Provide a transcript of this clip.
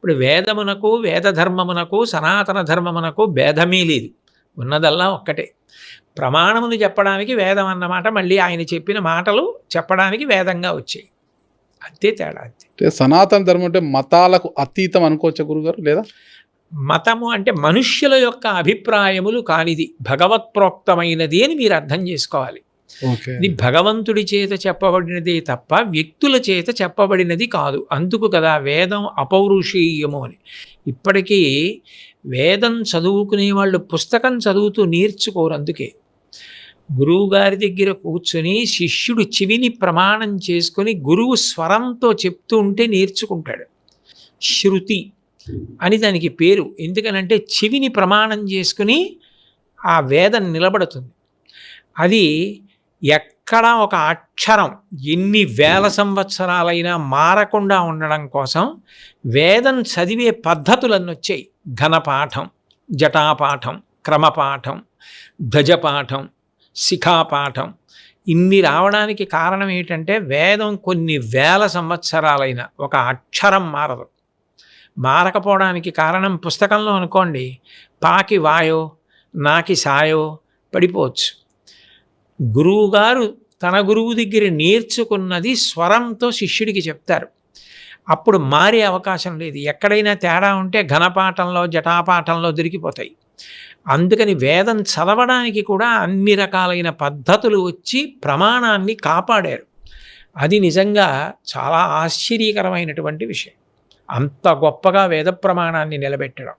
ఇప్పుడు వేదమునకు వేదధర్మమునకు సనాతన ధర్మమునకు భేదమే లేదు, ఉన్నదల్లా ఒక్కటే. ప్రమాణమును చెప్పడానికి వేదం అన్నమాట, మళ్ళీ ఆయన చెప్పిన మాటలు చెప్పడానికి వేదంగా వచ్చాయి, అంతే తేడా. అంతే. సనాతన ధర్మం అంటే మతాలకు అతీతం అనుకోవచ్చా గురుగారు? లేదా మతము అంటే మనుష్యుల యొక్క అభిప్రాయములు కానిది, భగవత్ ప్రోక్తమైనది అని మీరు అర్థం చేసుకోవాలి. ఇది భగవంతుడి చేత చెప్పబడినదే తప్ప వ్యక్తుల చేత చెప్పబడినది కాదు. అందుకు కదా వేదం అపౌరుషీయము అని. ఇప్పటికీ వేదం చదువుకునే వాళ్ళు పుస్తకం చదువుతూ నేర్చుకోరు. అందుకే గురువుగారి దగ్గర కూర్చొని శిష్యుడు చెవిని ప్రమాణం చేసుకొని గురువు స్వరంతో చెప్తూ ఉంటే నేర్చుకుంటాడు. శృతి అని దానికి పేరు. ఎందుకనంటే చెవిని ప్రమాణం చేసుకుని ఆ వేదం నిలబడుతుంది. అది ఎక్కడ ఒక అక్షరం ఎన్ని వేల సంవత్సరాలైనా మారకుండా ఉండడం కోసం వేదం చదివే పద్ధతులన్నీ వచ్చాయి. ఘనపాఠం, జటాపాఠం, క్రమపాఠం, ధ్వజపాఠం, శిఖాపాఠం. ఇన్ని రావడానికి కారణం ఏంటంటే వేదం కొన్ని వేల సంవత్సరాలైన ఒక అక్షరం మారదు. మారకపోవడానికి కారణం పుస్తకంలో అనుకోండి, పాకి వాయో నాకి సాయో పడిపోవచ్చు. గురువుగారు తన గురువు దగ్గర నేర్చుకున్నది స్వరంతో శిష్యుడికి చెప్తారు. అప్పుడు మారే అవకాశం లేదు. ఎక్కడైనా తేడా ఉంటే ఘనపాఠంలో జటాపాఠంలో దొరికిపోతాయి. అందుకని వేదం చదవడానికి కూడా అన్ని రకాలైన పద్ధతులు వచ్చి ప్రమాణాన్ని కాపాడారు. అది నిజంగా చాలా ఆశ్చర్యకరమైనటువంటి విషయం. అంత గొప్పగా వేద ప్రమాణాన్ని నిలబెట్టడం.